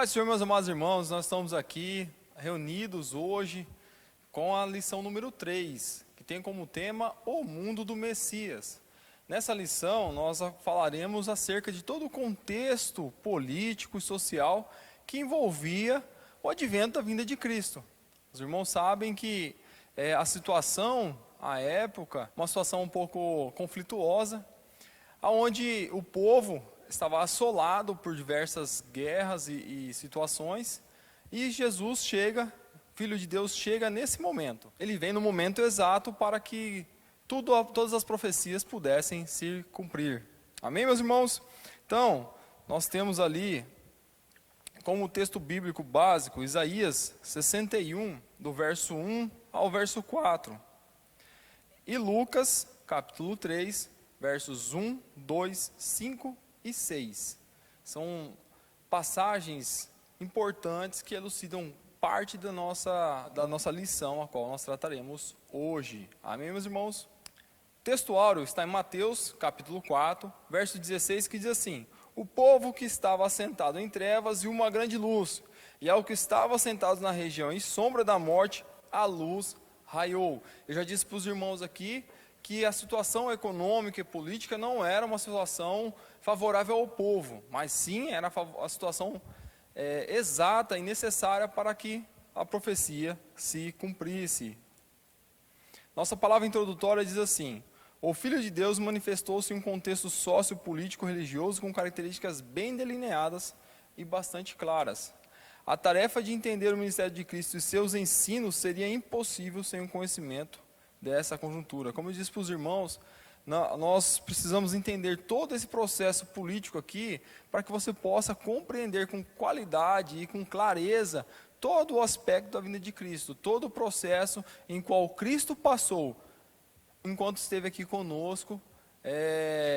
Paz do Senhor, meus amados irmãos, nós estamos aqui reunidos hoje com a lição número 3, que tem como tema o mundo do Messias. Nessa lição, nós falaremos acerca de todo o contexto político e social que envolvia o advento da vinda de Cristo. Os irmãos sabem que a situação, à época, uma situação um pouco conflituosa, onde o povo estava assolado por diversas guerras e situações, e Jesus chega, Filho de Deus chega nesse momento. Ele vem no momento exato para que todas as profecias pudessem se cumprir. Amém, meus irmãos? Então, nós temos ali, como texto bíblico básico, Isaías 61, do verso 1 ao verso 4. E Lucas, capítulo 3, versos 1, 2, 5 e 6. São passagens importantes que elucidam parte da nossa lição, a qual nós trataremos hoje. Amém, meus irmãos? O texto áureo está em Mateus, capítulo 4, verso 16, que diz assim: o povo que estava assentado em trevas viu uma grande luz, e ao que estava sentado na região em sombra da morte, a luz raiou. Eu já disse para os irmãos aqui que a situação econômica e política não era uma situação favorável ao povo, mas sim era a situação exata e necessária para que a profecia se cumprisse. Nossa palavra introdutória diz assim: o Filho de Deus manifestou-se em um contexto sociopolítico-religioso com características bem delineadas e bastante claras. A tarefa de entender o ministério de Cristo e seus ensinos seria impossível sem o conhecimento dessa conjuntura. Como eu disse para os irmãos, nós precisamos entender todo esse processo político aqui para que você possa compreender com qualidade e com clareza todo o aspecto da vinda de Cristo, todo o processo em qual Cristo passou enquanto esteve aqui conosco,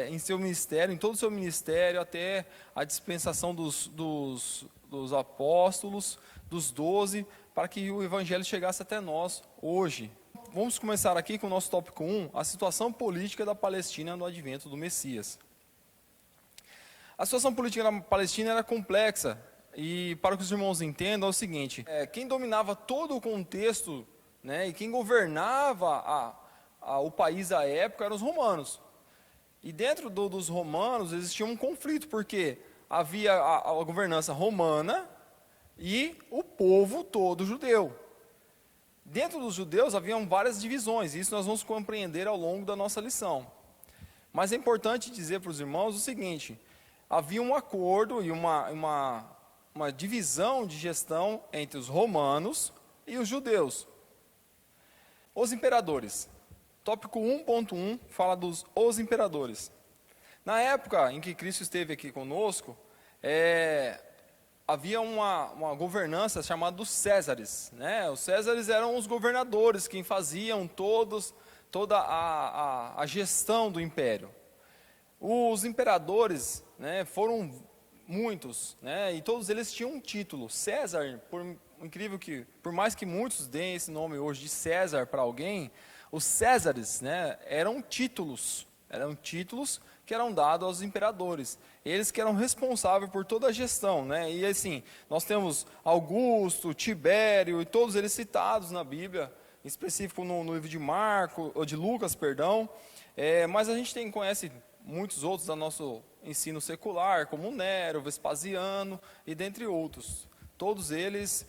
em seu ministério, em todo o seu ministério, até a dispensação dos apóstolos, dos 12, para que o evangelho chegasse até nós hoje. Vamos começar aqui com o nosso tópico 1, a situação política da Palestina no advento do Messias. A situação política da Palestina era complexa, e para que os irmãos entendam é o seguinte: quem dominava todo o contexto, e quem governava o país à época eram os romanos. E dentro dos romanos existia um conflito, porque havia a governança romana e o povo todo judeu. Dentro dos judeus haviam várias divisões, e isso nós vamos compreender ao longo da nossa lição. Mas é importante dizer para os irmãos o seguinte: havia um acordo e uma divisão de gestão entre os romanos e os judeus. Os imperadores. Tópico 1.1 fala os imperadores. Na época em que Cristo esteve aqui conosco, havia uma governança chamada dos Césares. Os Césares eram os governadores, quem faziam toda a gestão do império. Os imperadores foram muitos, e todos eles tinham um título. César, por mais que muitos deem esse nome hoje de César para alguém, os Césares eram títulos que eram dados aos imperadores. Eles que eram responsáveis por toda a gestão, E assim, nós temos Augusto, Tibério, e todos eles citados na Bíblia, em específico no livro de Lucas, perdão. Mas a gente conhece muitos outros do nosso ensino secular, como Nero, Vespasiano, e dentre outros. Todos eles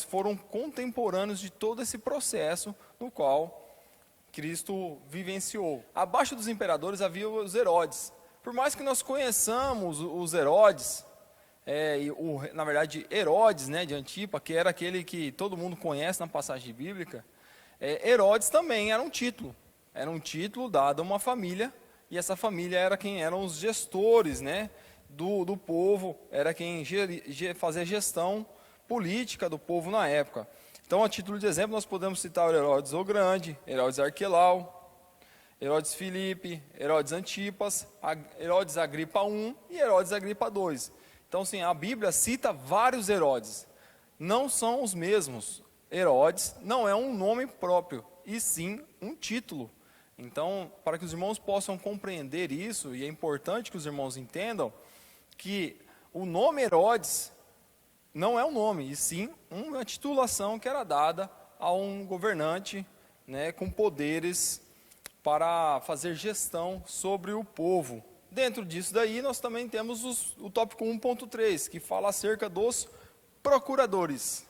foram contemporâneos de todo esse processo no qual Cristo vivenciou. Abaixo dos imperadores havia os Herodes. Por mais que nós conheçamos os Herodes, na verdade Herodes, de Antipa, que era aquele que todo mundo conhece na passagem bíblica, Herodes também era um título dado a uma família, e essa família era quem eram os gestores, do povo, era quem fazia a gestão política do povo na época. Então, a título de exemplo, nós podemos citar Herodes o Grande, Herodes Arquelau, Herodes Filipe, Herodes Antipas, Herodes Agripa I e Herodes Agripa II. Então, sim, a Bíblia cita vários Herodes. Não são os mesmos. Herodes não é um nome próprio, e sim um título. Então, para que os irmãos possam compreender isso, e é importante que os irmãos entendam que O nome Herodes não é um nome, e sim uma titulação que era dada a um governante, né, com poderes para fazer gestão sobre o povo. Dentro disso daí, nós também temos o tópico 1.3, que fala acerca dos procuradores.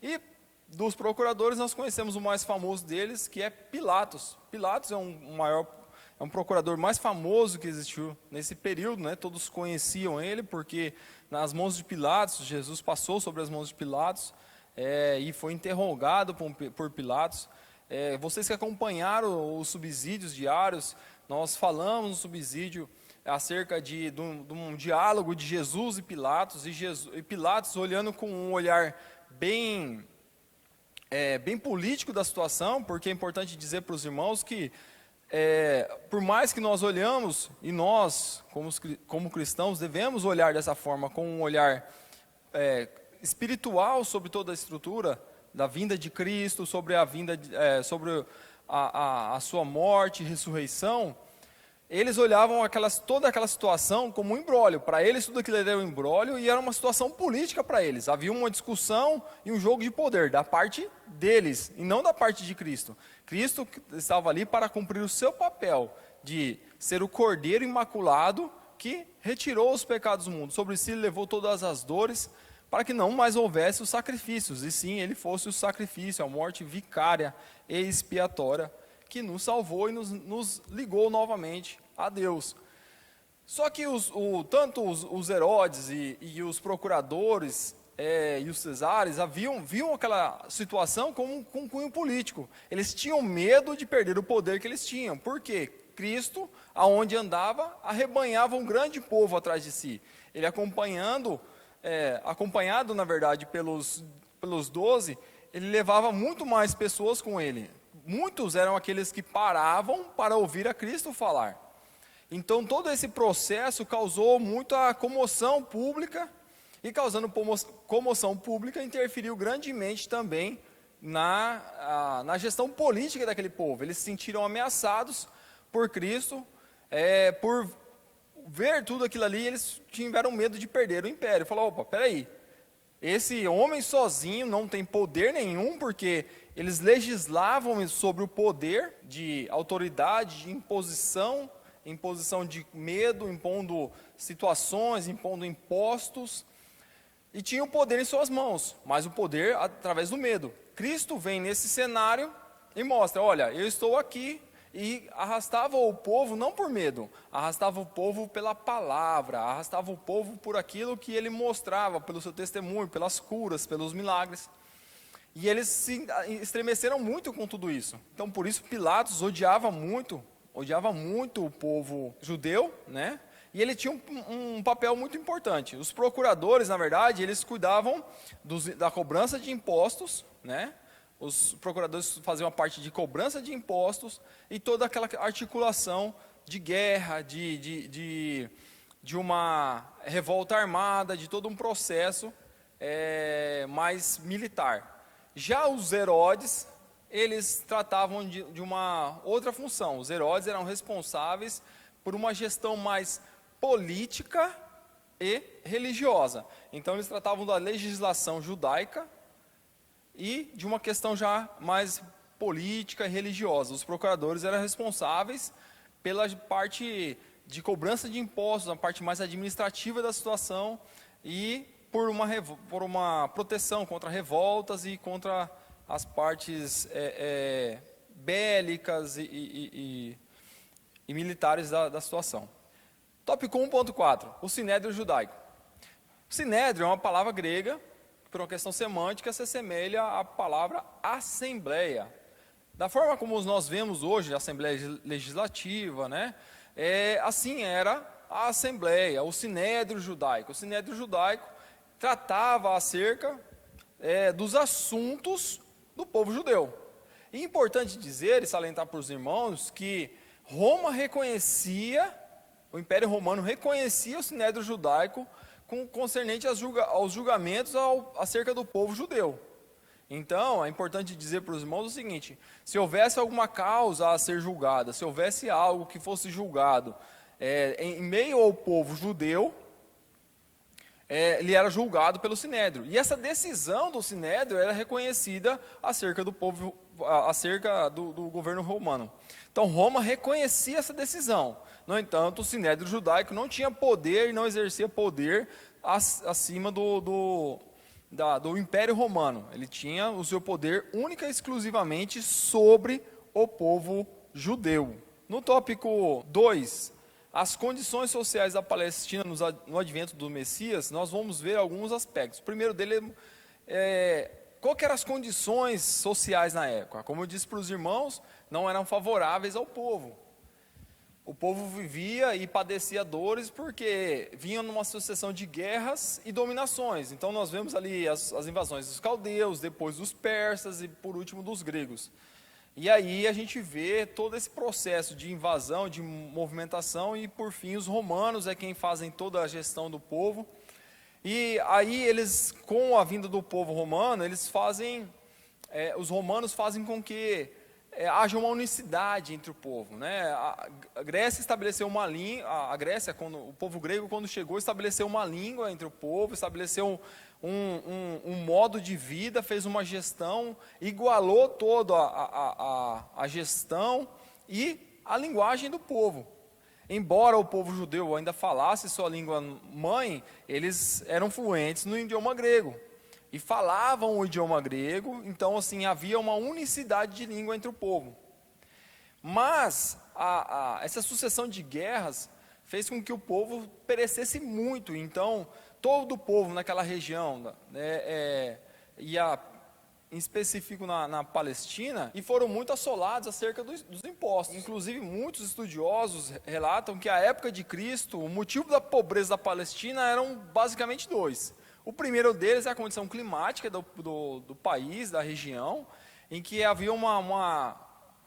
E dos procuradores, nós conhecemos o mais famoso deles, que é Pilatos. Pilatos é um procurador mais famoso que existiu nesse período, né? Todos conheciam ele, porque nas mãos de Pilatos, Jesus passou sobre as mãos de Pilatos, e foi interrogado por Pilatos. Vocês que acompanharam os subsídios diários, nós falamos no subsídio acerca de um diálogo de Jesus e Pilatos, e Pilatos olhando com um olhar bem político da situação, porque é importante dizer para os irmãos que, por mais que nós olhamos, e nós, como cristãos, devemos olhar dessa forma, com um olhar espiritual sobre toda a estrutura da vinda de Cristo, sobre sobre a sua morte e ressurreição, eles olhavam toda aquela situação como um imbróglio. Para eles, tudo aquilo era um imbróglio e era uma situação política para eles. Havia uma discussão e um jogo de poder da parte deles, e não da parte de Cristo. Cristo estava ali para cumprir o seu papel de ser o Cordeiro Imaculado que retirou os pecados do mundo. Sobre si ele levou todas as dores, para que não mais houvesse os sacrifícios, e sim ele fosse o sacrifício, a morte vicária e expiatória, que nos salvou e nos ligou novamente a Deus. Só que tanto os Herodes e os procuradores e os cesares viam aquela situação com um cunho político. Eles tinham medo de perder o poder que eles tinham. Por quê? Cristo, aonde andava, arrebanhava um grande povo atrás de si. Ele acompanhado, na verdade, pelos 12, ele levava muito mais pessoas com ele. Muitos eram aqueles que paravam para ouvir a Cristo falar. Então, todo esse processo causou muita comoção pública, e causando comoção pública, interferiu grandemente também na gestão política daquele povo. Eles se sentiram ameaçados por Cristo, por ver tudo aquilo ali, eles tiveram medo de perder o império. Falaram, opa, peraí, esse homem sozinho não tem poder nenhum, porque eles legislavam sobre o poder de autoridade, de imposição de medo, impondo situações, impondo impostos, e tinha o poder em suas mãos, mas o poder através do medo. Cristo vem nesse cenário e mostra, olha, eu estou aqui, e arrastava o povo não por medo, arrastava o povo pela palavra, arrastava o povo por aquilo que ele mostrava, pelo seu testemunho, pelas curas, pelos milagres. E eles se estremeceram muito com tudo isso. Então, por isso, Pilatos odiava muito o povo judeu, né? E ele tinha um papel muito importante. Os procuradores, na verdade, eles cuidavam da cobrança de impostos, né? Os procuradores faziam a parte de cobrança de impostos e toda aquela articulação de guerra, de uma revolta armada, de todo um processo mais militar. Já os Herodes, eles tratavam de uma outra função. Os Herodes eram responsáveis por uma gestão mais política e religiosa. Então, eles tratavam da legislação judaica e de uma questão já mais política e religiosa. Os procuradores eram responsáveis pela parte de cobrança de impostos, a parte mais administrativa da situação, e por uma proteção contra revoltas e contra as partes bélicas e militares da situação. Tópico 1.4, o Sinédrio Judaico. Sinédrio é uma palavra grega, por uma questão semântica, se assemelha à palavra assembleia. Da forma como nós vemos hoje a Assembleia Legislativa, né? Assim era a Assembleia, o Sinédrio Judaico. O Sinédrio Judaico tratava acerca dos assuntos do povo judeu. E é importante dizer e salientar para os irmãos que Roma reconhecia, o Império Romano reconhecia o Sinédrio Judaico concernente aos julgamentos acerca do povo judeu. Então, é importante dizer para os irmãos o seguinte: se houvesse alguma causa a ser julgada, se houvesse algo que fosse julgado em meio ao povo judeu, ele era julgado pelo Sinédrio. E essa decisão do Sinédrio era reconhecida acerca do povo, acerca do governo romano. Então Roma reconhecia essa decisão. No entanto, o Sinédrio judaico não tinha poder e não exercia poder acima do Império Romano. Ele tinha o seu poder única e exclusivamente sobre o povo judeu. No tópico 2, as condições sociais da Palestina no advento do Messias, nós vamos ver alguns aspectos. O primeiro dele qual que eram as condições sociais na época? Como eu disse para os irmãos, não eram favoráveis ao povo. O povo vivia e padecia dores porque vinha numa sucessão de guerras e dominações. Então nós vemos ali as invasões dos caldeus, depois dos persas e por último dos gregos. E aí a gente vê todo esse processo de invasão, de movimentação e por fim os romanos é quem fazem toda a gestão do povo. E aí eles, com a vinda do povo romano, os romanos fazem com que haja uma unicidade entre o povo, né? A Grécia estabeleceu uma língua, o povo grego quando chegou estabeleceu uma língua entre o povo, estabeleceu um modo de vida, fez uma gestão, igualou toda a gestão e a linguagem do povo. Embora o povo judeu ainda falasse sua língua mãe, eles eram fluentes no idioma grego. E falavam o idioma grego, então assim, havia uma unicidade de língua entre o povo. Mas essa sucessão de guerras fez com que o povo perecesse muito, então todo o povo naquela região, em específico na Palestina, e foram muito assolados acerca dos impostos. Inclusive, muitos estudiosos relatam que, à época de Cristo, o motivo da pobreza da Palestina eram basicamente dois. O primeiro deles é a condição climática do país, da região, em que havia uma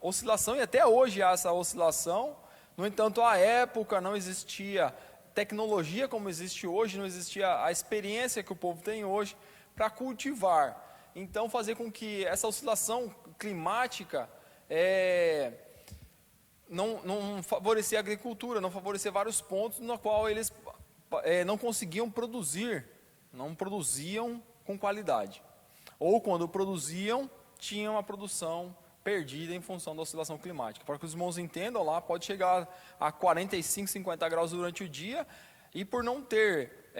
oscilação, e até hoje há essa oscilação. No entanto, à época não existia tecnologia como existe hoje, não existia a experiência que o povo tem hoje para cultivar. Então, fazer com que essa oscilação climática não favorecia a agricultura, não favorecia vários pontos no qual eles não conseguiam produzir, não produziam com qualidade. Ou quando produziam, tinham a produção perdida em função da oscilação climática. Para que os irmãos entendam, lá pode chegar a 45, 50 graus durante o dia, e por não ter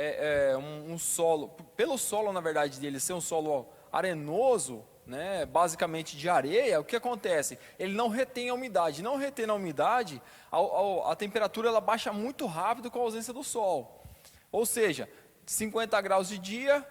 um solo, pelo solo, na verdade, dele ser um solo arenoso, né, basicamente de areia, o que acontece? Ele não retém a umidade. Não retendo a umidade, a temperatura ela baixa muito rápido com a ausência do sol. Ou seja, 50 graus de dia,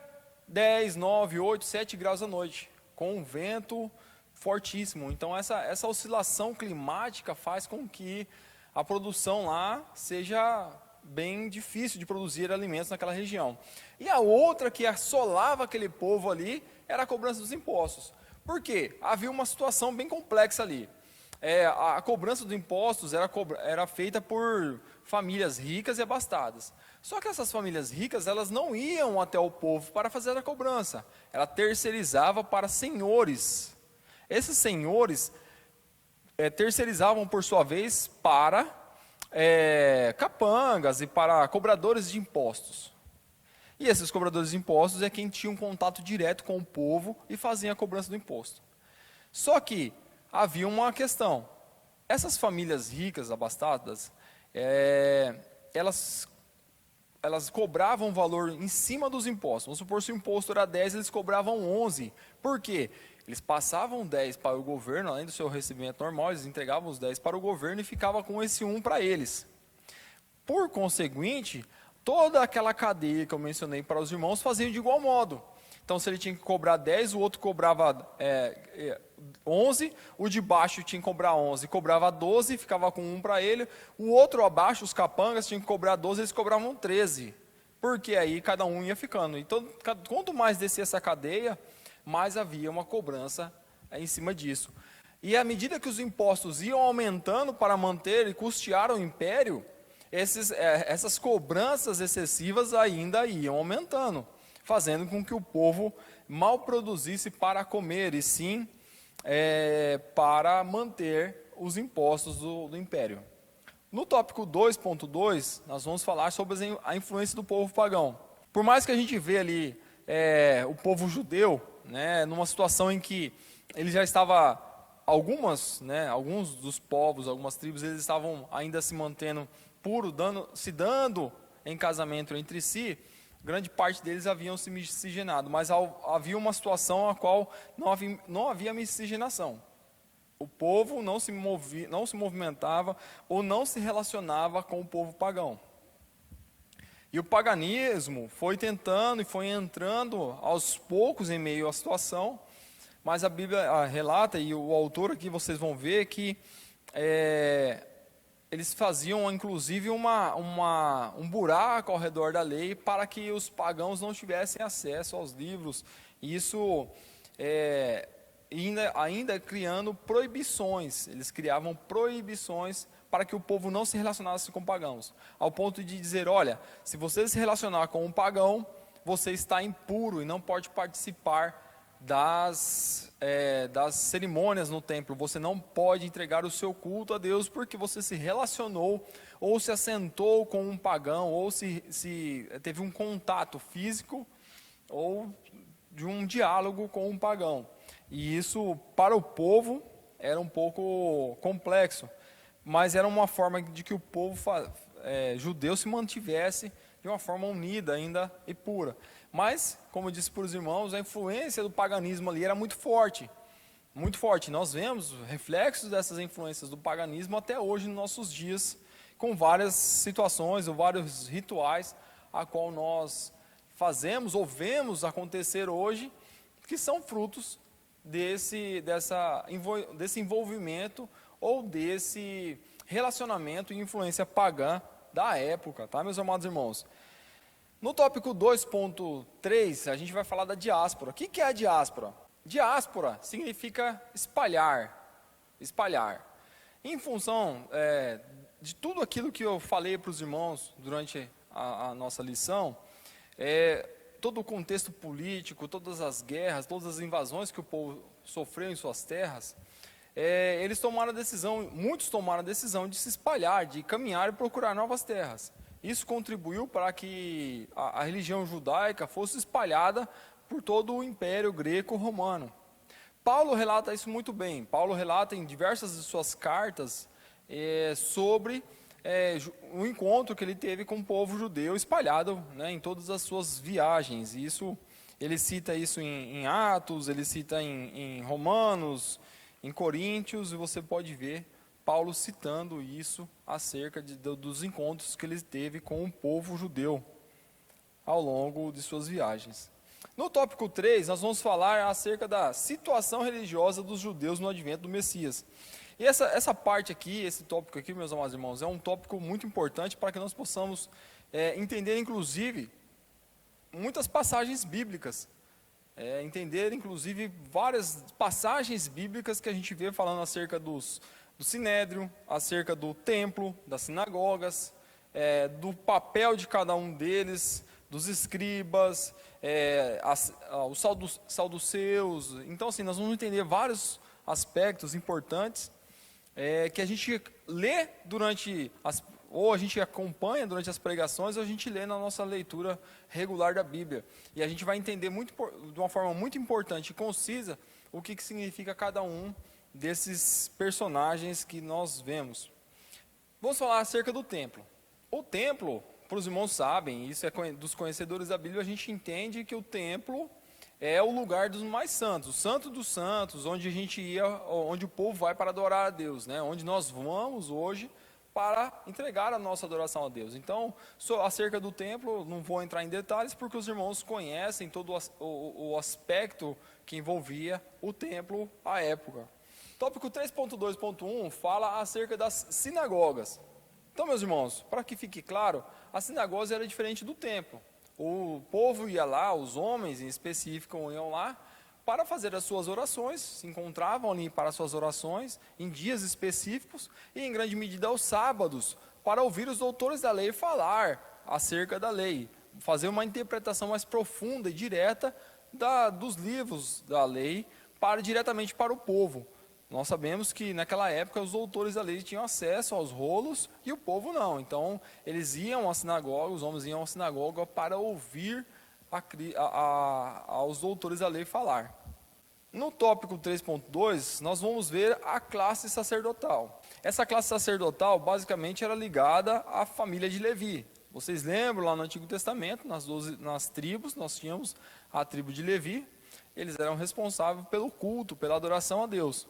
10, 9, 8, 7 graus à noite, com um vento fortíssimo. Então essa oscilação climática faz com que a produção lá seja bem difícil de produzir alimentos naquela região. E a outra que assolava aquele povo ali era a cobrança dos impostos. Por quê? Havia uma situação bem complexa ali. A cobrança dos impostos era feita por famílias ricas e abastadas. Só que essas famílias ricas, elas não iam até o povo para fazer a cobrança. Ela terceirizava para senhores. Esses senhores terceirizavam, por sua vez, para capangas e para cobradores de impostos. E esses cobradores de impostos é quem tinha um contato direto com o povo e fazia a cobrança do imposto. Só que havia uma questão. Essas famílias ricas, abastadas, elas cobravam valor em cima dos impostos. Vamos supor, se o imposto era 10, eles cobravam 11. Por quê? Eles passavam 10 para o governo, além do seu recebimento normal, eles entregavam os 10 para o governo e ficava com esse 1 para eles. Por conseguinte, toda aquela cadeia que eu mencionei para os irmãos fazia de igual modo. Então, se ele tinha que cobrar 10, o outro cobrava 11, o de baixo tinha que cobrar 11, cobrava 12, ficava com 1 para ele, o outro abaixo, os capangas, tinham que cobrar 12, eles cobravam 13, porque aí cada um ia ficando. Então, quanto mais descia essa cadeia, mais havia uma cobrança em cima disso. E à medida que os impostos iam aumentando para manter e custear o império, essas cobranças excessivas ainda iam aumentando, fazendo com que o povo mal produzisse para comer, e sim para manter os impostos do império. No tópico 2.2, nós vamos falar sobre a influência do povo pagão. Por mais que a gente vê ali o povo judeu, né, numa situação em que ele já estava, alguns dos povos, algumas tribos, eles estavam ainda se mantendo puros, se dando em casamento entre si, grande parte deles haviam se miscigenado, mas havia uma situação a qual não havia miscigenação. O povo não se movimentava ou não se relacionava com o povo pagão. E o paganismo foi tentando e foi entrando aos poucos em meio à situação, mas a Bíblia relata, e o autor aqui vocês vão ver que eles faziam inclusive um buraco ao redor da lei para que os pagãos não tivessem acesso aos livros. E isso ainda criando proibições, eles criavam proibições para que o povo não se relacionasse com pagãos, ao ponto de dizer, olha, se você se relacionar com um pagão, você está impuro e não pode participar das cerimônias no templo, você não pode entregar o seu culto a Deus porque você se relacionou ou se assentou com um pagão ou se teve um contato físico ou de um diálogo com um pagão. E isso para o povo era um pouco complexo, mas era uma forma de que o povo judeu se mantivesse de uma forma unida ainda e pura. Mas, como eu disse para os irmãos, a influência do paganismo ali era muito forte. Muito forte. Nós vemos reflexos dessas influências do paganismo até hoje nos nossos dias, com várias situações ou vários rituais a qual nós fazemos ou vemos acontecer hoje, que são frutos desse envolvimento ou desse relacionamento e influência pagã da época, tá, meus amados irmãos? No tópico 2.3, a gente vai falar da diáspora. O que é a diáspora? Diáspora significa espalhar, espalhar. Em função de tudo aquilo que eu falei para os irmãos durante a nossa lição, todo o contexto político, todas as guerras, todas as invasões que o povo sofreu em suas terras, eles tomaram a decisão, muitos tomaram a decisão de se espalhar, de caminhar e procurar novas terras. Isso contribuiu para que a religião judaica fosse espalhada por todo o Império Greco-Romano. Paulo relata isso muito bem. Paulo relata em diversas de suas cartas sobre o encontro que ele teve com o povo judeu espalhado, né, em todas as suas viagens. E ele cita isso em Atos, ele cita em Romanos, em Coríntios, e você pode ver Paulo citando isso acerca dos encontros que ele teve com o povo judeu ao longo de suas viagens. No tópico 3, nós vamos falar acerca da situação religiosa dos judeus no advento do Messias. E essa parte aqui, esse tópico aqui, meus amados irmãos, é um tópico muito importante para que nós possamos entender, inclusive, muitas passagens bíblicas. Entender, inclusive, várias passagens bíblicas que a gente vê falando acerca do sinédrio, acerca do templo, das sinagogas, do papel de cada um deles, dos escribas, os saduceus. Então, assim, nós vamos entender vários aspectos importantes que a gente lê ou a gente acompanha durante as pregações, ou a gente lê na nossa leitura regular da Bíblia. E a gente vai entender de uma forma muito importante e concisa o que significa cada um desses personagens que nós vemos. Vamos falar acerca do templo. O templo, para os irmãos sabem, isso é dos conhecedores da Bíblia, a gente entende que o templo é o lugar dos mais santos, o santo dos santos, onde a gente ia, onde o povo vai para adorar a Deus, né? Onde nós vamos hoje para entregar a nossa adoração a Deus. Então, acerca do templo, não vou entrar em detalhes, porque os irmãos conhecem todo o aspecto que envolvia o templo à época. Tópico 3.2.1 fala acerca das sinagogas. Então, meus irmãos, para que fique claro, a sinagoga era diferente do templo. O povo ia lá, os homens em específico iam lá para fazer as suas orações, se encontravam ali para as suas orações em dias específicos e em grande medida aos sábados, para ouvir os doutores da lei falar acerca da lei, fazer uma interpretação mais profunda e direta dos livros da lei diretamente para o povo. Nós sabemos que naquela época os doutores da lei tinham acesso aos rolos e o povo não. Então, eles iam à sinagoga, os homens iam à sinagoga para ouvir aos doutores da lei falar. No tópico 3.2, nós vamos ver a classe sacerdotal. Essa classe sacerdotal, basicamente, era ligada à família de Levi. Vocês lembram, lá no Antigo Testamento, nas tribos, nós tínhamos a tribo de Levi. Eles eram responsáveis pelo culto, pela adoração a Deus.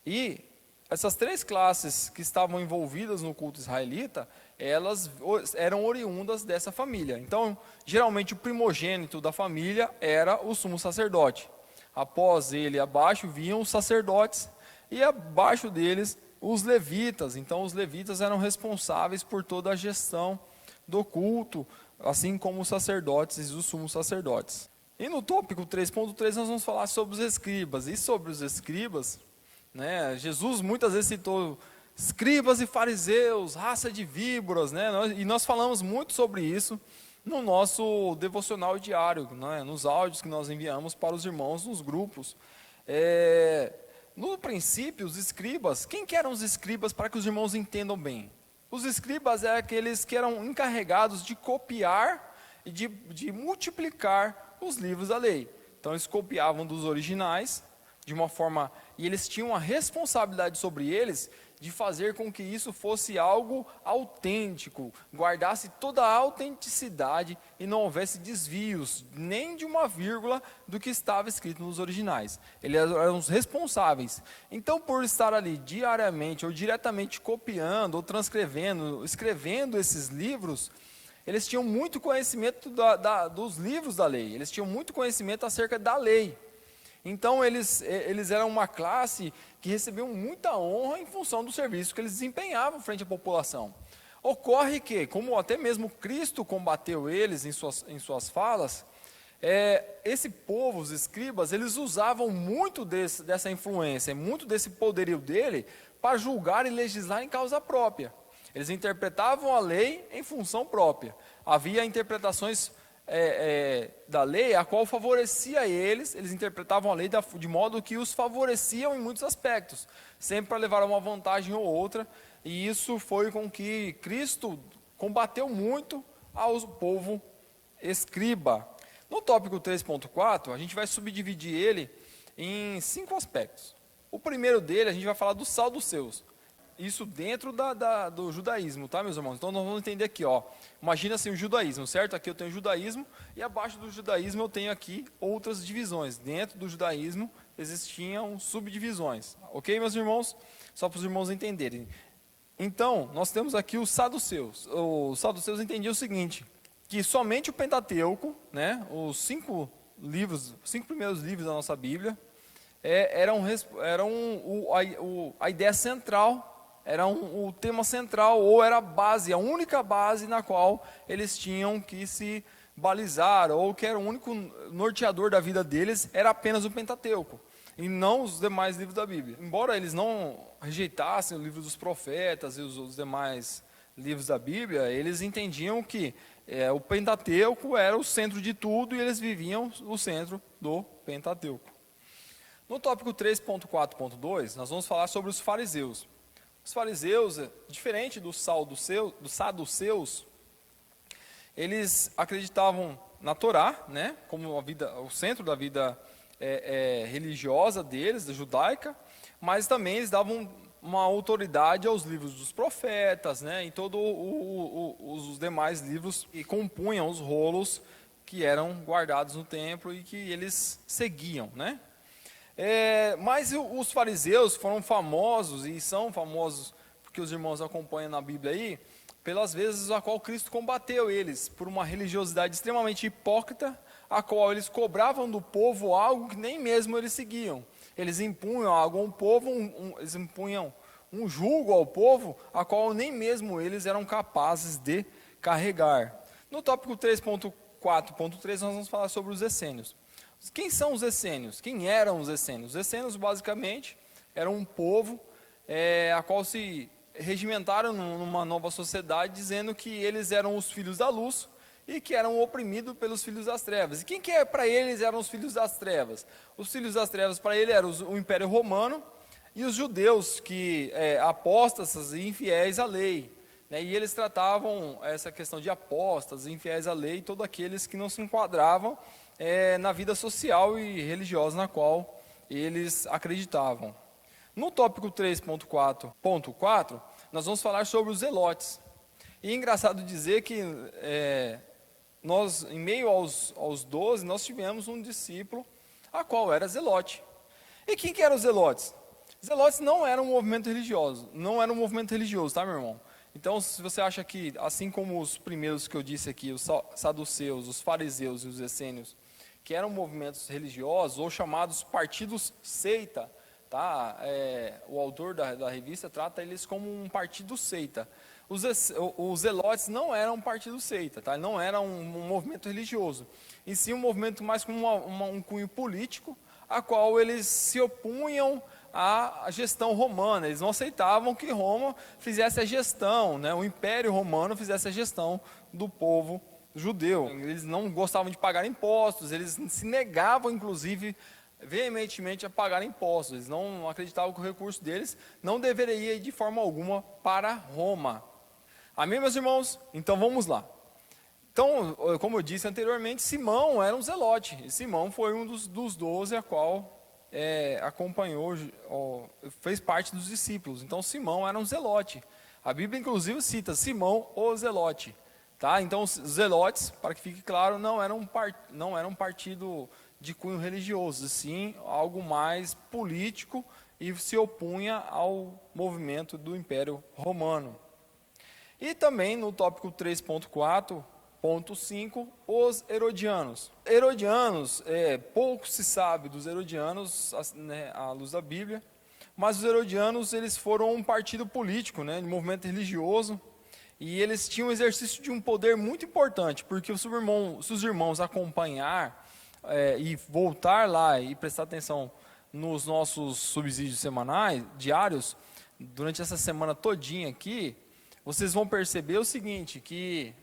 E essas três classes que estavam envolvidas no culto israelita, elas eram oriundas dessa família. Então, geralmente, o primogênito da família era o sumo sacerdote. Após ele, abaixo, vinham os sacerdotes, e abaixo deles, os levitas. Então, os levitas eram responsáveis por toda a gestão do culto, assim como os sacerdotes e os sumos sacerdotes. E no tópico 3.3, nós vamos falar sobre os escribas. E sobre os escribas, né, Jesus muitas vezes citou escribas e fariseus, raça de víboras, né, e nós falamos muito sobre isso no nosso devocional diário, né, nos áudios que nós enviamos para os irmãos nos grupos. No princípio, os escribas, quem que eram os escribas para que os irmãos entendam bem? Os escribas eram aqueles que eram encarregados de copiar e de multiplicar os livros da lei. Então eles copiavam dos originais de uma forma, e eles tinham a responsabilidade sobre eles de fazer com que isso fosse algo autêntico, guardasse toda a autenticidade e não houvesse desvios, nem de uma vírgula do que estava escrito nos originais. Eles eram os responsáveis. Então, por estar ali diariamente ou diretamente copiando ou transcrevendo, escrevendo esses livros, eles tinham muito conhecimento dos livros da lei, eles tinham muito conhecimento acerca da lei. Então, eles eram uma classe que recebiam muita honra em função do serviço que eles desempenhavam frente à população. Ocorre que, como até mesmo Cristo combateu eles em suas falas, esse povo, os escribas, eles usavam muito dessa influência, muito desse poderio dele, para julgar e legislar em causa própria. Eles interpretavam a lei em função própria. Havia interpretações da lei, a qual favorecia eles interpretavam a lei de modo que os favoreciam em muitos aspectos, sempre para levar a uma vantagem ou outra, e isso foi com que Cristo combateu muito ao povo escriba. No tópico 3.4, a gente vai subdividir ele em 5 aspectos. O primeiro dele, a gente vai falar dos saduceus. Isso dentro do judaísmo, tá, meus irmãos? Então, nós vamos entender aqui, ó. Imagina assim o judaísmo, certo? Aqui eu tenho o judaísmo, e abaixo do judaísmo eu tenho aqui outras divisões. Dentro do judaísmo existiam subdivisões. Ok, meus irmãos? Só para os irmãos entenderem. Então, nós temos aqui os saduceus. Os saduceus entendiam o seguinte, que somente o Pentateuco, né, os 5 primeiros livros da nossa Bíblia, eram a ideia central, era o tema central, ou era a base, a única base na qual eles tinham que se balizar, ou que era o único norteador da vida deles, era apenas o Pentateuco, e não os demais livros da Bíblia. Embora eles não rejeitassem o livro dos profetas e os demais livros da Bíblia, eles entendiam que o Pentateuco era o centro de tudo, e eles viviam o centro do Pentateuco. No tópico 3.4.2, nós vamos falar sobre os fariseus. Os fariseus, diferente dos saduceus, eles acreditavam na Torá, né, como o centro da vida religiosa deles, da judaica, mas também eles davam uma autoridade aos livros dos profetas, né, e todos os demais livros que compunham os rolos que eram guardados no templo e que eles seguiam, né? Mas os fariseus foram famosos, e são famosos, porque os irmãos acompanham na Bíblia aí, pelas vezes a qual Cristo combateu eles, por uma religiosidade extremamente hipócrita, a qual eles cobravam do povo algo que nem mesmo eles seguiam. Eles impunham algo ao povo, eles impunham um jugo ao povo, a qual nem mesmo eles eram capazes de carregar. No tópico 3.4.3, nós vamos falar sobre os essênios. Quem são os essênios? Quem eram os essênios? Os essênios, basicamente, eram um povo a qual se regimentaram numa nova sociedade, dizendo que eles eram os filhos da luz e que eram oprimidos pelos filhos das trevas. E quem que para eles eram os filhos das trevas? Os filhos das trevas, para ele, eram o Império Romano, e os judeus que apóstatas e infiéis à lei, né? E eles tratavam essa questão de apóstatas, infiéis à lei, todos aqueles que não se enquadravam na vida social e religiosa na qual eles acreditavam. No tópico 3.4, nós vamos falar sobre os zelotes. E é engraçado dizer que nós, em meio aos 12, nós tivemos um discípulo, a qual era zelote. E quem que eram os zelotes? Zelotes não eram um movimento religioso, tá, meu irmão? Então, se você acha que, assim como os primeiros que eu disse aqui, os saduceus, os fariseus e os essênios, que eram movimentos religiosos ou chamados partidos seita, tá? O autor da revista trata eles como um partido seita. Os zelotes não eram um partido seita, tá? Não era um movimento religioso, em si um movimento mais como um cunho político, a qual eles se opunham à gestão romana. Eles não aceitavam que Roma fizesse a gestão, né? O Império Romano fizesse a gestão do povo judeu. Eles não gostavam de pagar impostos, eles se negavam, inclusive, veementemente a pagar impostos. Eles não acreditavam que o recurso deles não deveria ir de forma alguma para Roma. Amém, meus irmãos? Então vamos lá. Então, como eu disse anteriormente, Simão era um zelote. E Simão foi um dos 12 a qual acompanhou, fez parte dos discípulos. Então Simão era um zelote. A Bíblia inclusive cita Simão o zelote. Tá? Então os zelotes, para que fique claro, não era um partido de cunho religioso, sim algo mais político e se opunha ao movimento do Império Romano. E também no tópico 3.4.5, os herodianos. Herodianos, pouco se sabe dos herodianos, né, à luz da Bíblia, mas os herodianos eles foram um partido político, né, de movimento religioso, e eles tinham o exercício de um poder muito importante, porque se os irmãos acompanhar e voltar lá e prestar atenção nos nossos subsídios semanais, diários, durante essa semana todinha aqui, vocês vão perceber o seguinte, que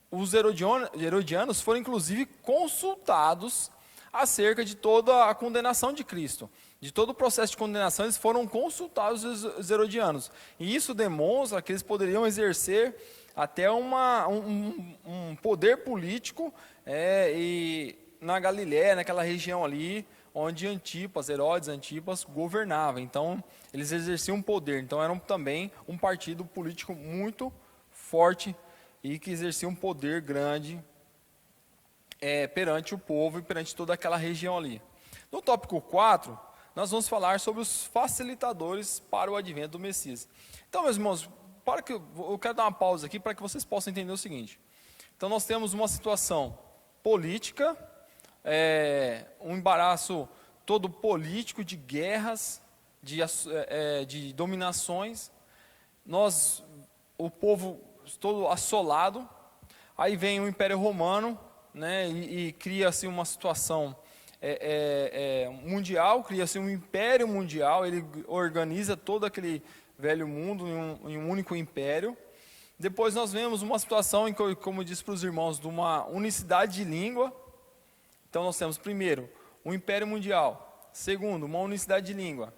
os herodianos foram inclusive consultados acerca de toda a condenação de Cristo. De todo o processo de condenação, eles foram consultados, os herodianos. E isso demonstra que eles poderiam exercer até um poder político e na Galiléia, naquela região ali, onde Herodes Antipas governava. Então, eles exerciam poder. Então, eram também um partido político muito forte e que exercia um poder grande perante o povo e perante toda aquela região ali. No tópico 4, nós vamos falar sobre os facilitadores para o advento do Messias. Então, meus irmãos, eu quero dar uma pausa aqui para que vocês possam entender o seguinte. Então, nós temos uma situação política, um embaraço todo político de guerras, de dominações, o povo todo assolado, aí vem o Império Romano, né, e cria-se uma situação mundial, cria-se um império mundial, ele organiza todo aquele velho mundo em um único império. Depois nós vemos uma situação, como eu disse para os irmãos, de uma unicidade de língua. Então nós temos primeiro um império mundial, segundo uma unicidade de língua,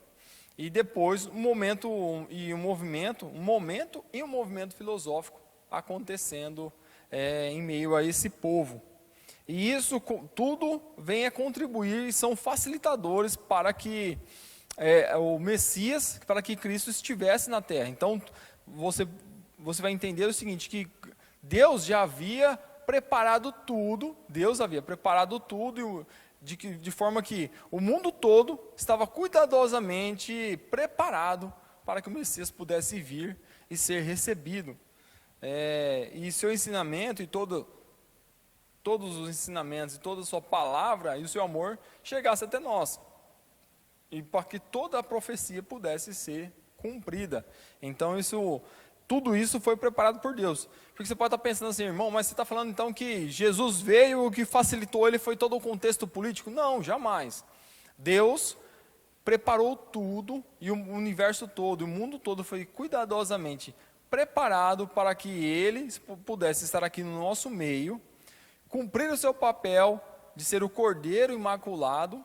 e depois um momento e um movimento filosófico acontecendo em meio a esse povo. E isso tudo vem a contribuir e são facilitadores para que o Messias, para que Cristo estivesse na terra. Então, você vai entender o seguinte, que Deus já havia preparado tudo, de forma que o mundo todo estava cuidadosamente preparado para que o Messias pudesse vir e ser recebido. E seu ensinamento e todos os ensinamentos e toda a sua palavra e o seu amor chegasse até nós. E para que toda a profecia pudesse ser cumprida. Então tudo isso foi preparado por Deus. Porque você pode estar pensando assim, irmão, mas você está falando então que Jesus veio, o que facilitou ele foi todo o contexto político? Não, jamais. Deus preparou tudo e o universo todo, o mundo todo foi cuidadosamente preparado para que ele pudesse estar aqui no nosso meio, cumprir o seu papel de ser o Cordeiro Imaculado,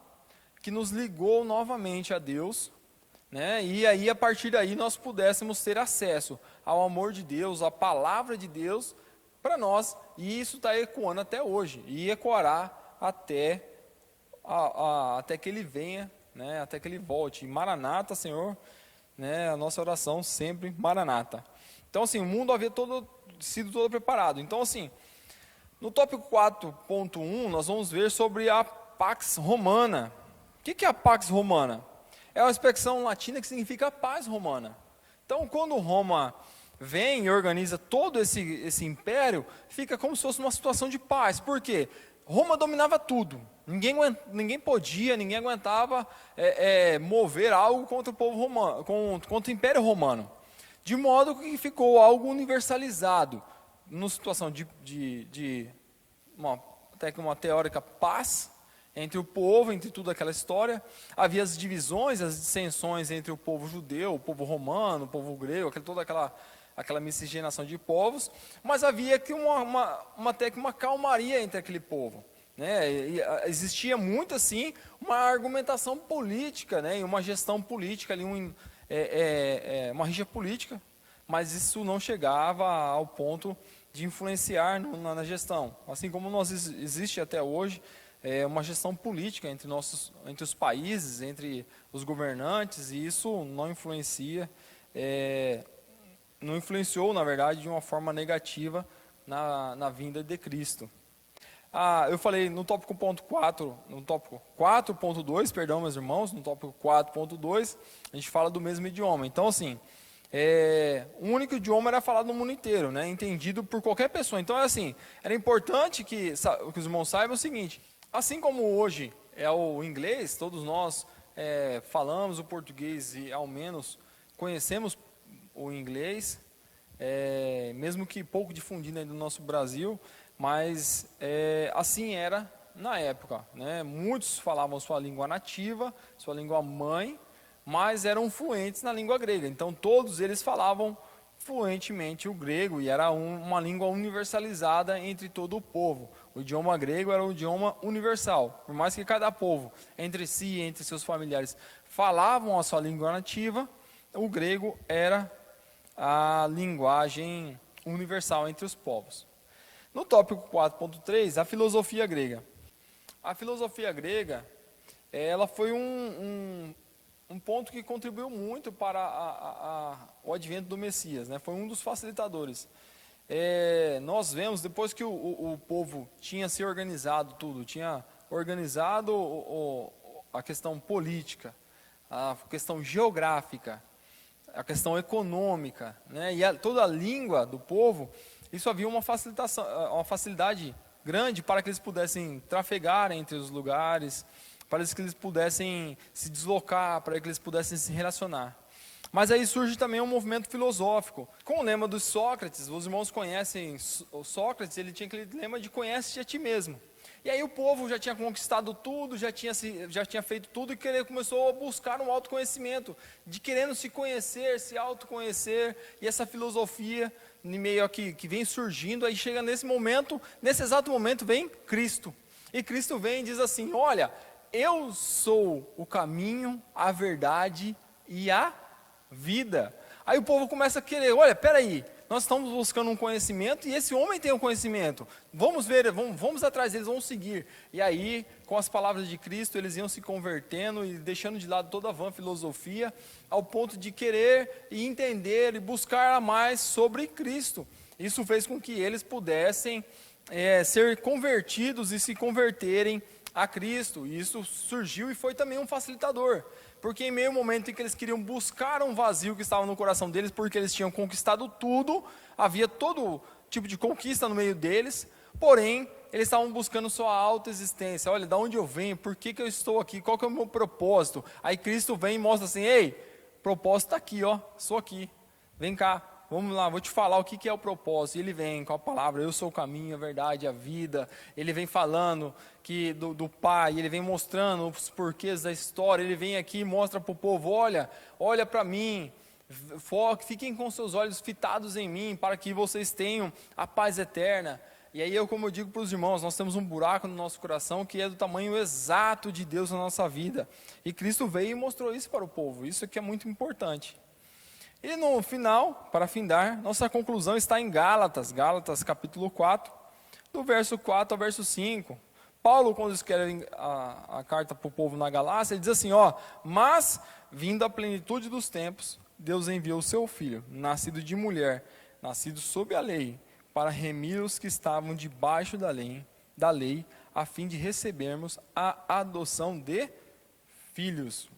que nos ligou novamente a Deus, né? E aí, a partir daí, nós pudéssemos ter acesso ao amor de Deus, à palavra de Deus para nós, e isso está ecoando até hoje, e ecoará até que Ele venha, né? Até que Ele volte. E Maranata, Senhor, né? A nossa oração sempre, Maranata. Então, assim, o mundo havia sido todo preparado. Então, assim, no tópico 4.1, nós vamos ver sobre a Pax Romana. O que é a Pax Romana? É uma expressão latina que significa paz romana. Então, quando Roma vem e organiza todo esse império, fica como se fosse uma situação de paz. Por quê? Roma dominava tudo. Ninguém podia, ninguém aguentava mover algo contra o povo romano, contra o Império Romano. De modo que ficou algo universalizado, numa situação até que uma teórica paz entre o povo, entre tudo aquela história. Havia as divisões, as dissensões entre o povo judeu, o povo romano, o povo grego, toda aquela miscigenação de povos, mas havia aqui até que uma calmaria entre aquele povo, né? Existia muito assim uma argumentação política, né? E uma gestão política ali, uma rixa política, mas isso não chegava ao ponto de influenciar na gestão, assim como existe até hoje uma gestão política entre os países, entre os governantes, e isso não influenciou, na verdade, de uma forma negativa na vinda de Cristo. Eu falei no tópico 4.2, perdão, meus irmãos, no tópico 4.2, a gente fala do mesmo idioma. Então, assim, o único idioma era falado no mundo inteiro, né, entendido por qualquer pessoa. Então, assim, era importante que os irmãos saibam o seguinte: assim como hoje é o inglês, todos nós falamos o português e ao menos conhecemos o inglês, mesmo que pouco difundido aí no nosso Brasil, mas assim era na época, né? Muitos falavam sua língua nativa, sua língua mãe, mas eram fluentes na língua grega. Então todos eles falavam fluentemente o grego, e era uma língua universalizada entre todo o povo. O idioma grego era o idioma universal. Por mais que cada povo, entre si, entre seus familiares, falavam a sua língua nativa, o grego era a linguagem universal entre os povos. No tópico 4.3, a filosofia grega. A filosofia grega, ela foi um ponto que contribuiu muito para o advento do Messias, né? Foi um dos facilitadores. Nós vemos, depois que o povo tinha se organizado tudo, tinha organizado a questão política, a questão geográfica, a questão econômica, né? E toda a língua do povo, isso havia uma facilidade grande para que eles pudessem trafegar entre os lugares, para que eles pudessem se deslocar, para que eles pudessem se relacionar. Mas aí surge também um movimento filosófico. Com o lema dos Sócrates, os irmãos conhecem o Sócrates, ele tinha aquele lema de conhece-te a ti mesmo. E aí o povo já tinha conquistado tudo, já tinha feito tudo, e começou a buscar um autoconhecimento, de querendo se conhecer, se autoconhecer, e essa filosofia meio que vem surgindo, aí chega nesse exato momento vem Cristo. E Cristo vem e diz assim: olha, eu sou o caminho, a verdade e a vida. Aí o povo começa a querer, olha, peraí, nós estamos buscando um conhecimento e esse homem tem um conhecimento. Vamos ver, vamos atrás deles, vamos seguir. E aí, com as palavras de Cristo, eles iam se convertendo e deixando de lado toda a vã filosofia, ao ponto de querer e entender e buscar mais sobre Cristo. Isso fez com que eles pudessem ser convertidos e se converterem a Cristo. E isso surgiu e foi também um facilitador. Porque em meio ao momento em que eles queriam buscar um vazio que estava no coração deles, porque eles tinham conquistado tudo, havia todo tipo de conquista no meio deles, porém, eles estavam buscando sua autoexistência. Olha, de onde eu venho, por que eu estou aqui, qual que é o meu propósito? Aí Cristo vem e mostra assim: ei, propósito está aqui, ó, sou aqui, vem cá, vamos lá, vou te falar o que é o propósito. E ele vem com a palavra: eu sou o caminho, a verdade, a vida. Ele vem falando do Pai, ele vem mostrando os porquês da história. Ele vem aqui e mostra para o povo: olha para mim, fiquem com seus olhos fitados em mim, para que vocês tenham a paz eterna. E aí, como eu digo para os irmãos, nós temos um buraco no nosso coração que é do tamanho exato de Deus na nossa vida. E Cristo veio e mostrou isso para o povo. Isso aqui é muito importante. E no final, para findar, nossa conclusão está em Gálatas capítulo 4, do verso 4 ao verso 5. Paulo, quando escreve a carta para o povo na Galácia, ele diz assim, mas, vindo a plenitude dos tempos, Deus enviou o seu Filho, nascido de mulher, nascido sob a lei, para remir os que estavam debaixo da lei, a fim de recebermos a adoção de filhos.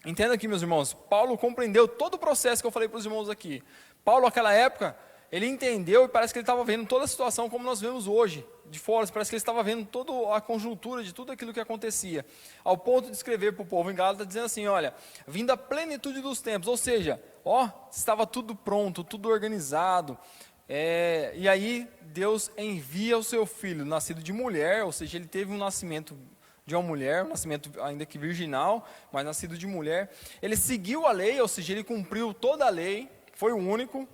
Entenda aqui, meus irmãos, Paulo compreendeu todo o processo que eu falei para os irmãos aqui. Paulo, naquela época, ele entendeu e parece que ele estava vendo toda a situação como nós vemos hoje, de fora. Parece que ele estava vendo toda a conjuntura de tudo aquilo que acontecia. Ao ponto de escrever para o povo em Gálatas, dizendo assim, olha, vindo a plenitude dos tempos, ou seja, estava tudo pronto, tudo organizado. E aí, Deus envia o seu filho, nascido de mulher, ou seja, ele teve um nascimento de uma mulher, um nascimento ainda que virginal, mas nascido de mulher. Ele seguiu a lei, ou seja, ele cumpriu toda a lei, foi o único,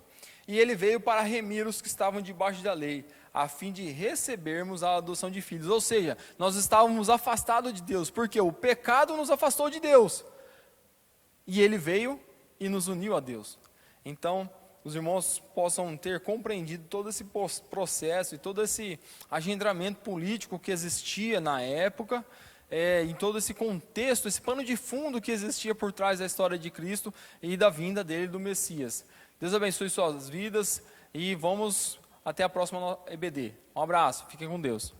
e ele veio para remir os que estavam debaixo da lei, a fim de recebermos a adoção de filhos. Ou seja, nós estávamos afastados de Deus, porque o pecado nos afastou de Deus, e ele veio e nos uniu a Deus. Então, os irmãos possam ter compreendido todo esse processo e todo esse agendamento político que existia na época, em todo esse contexto, esse pano de fundo que existia por trás da história de Cristo e da vinda dele, do Messias. Deus abençoe suas vidas e vamos até a próxima EBD. Um abraço, fiquem com Deus.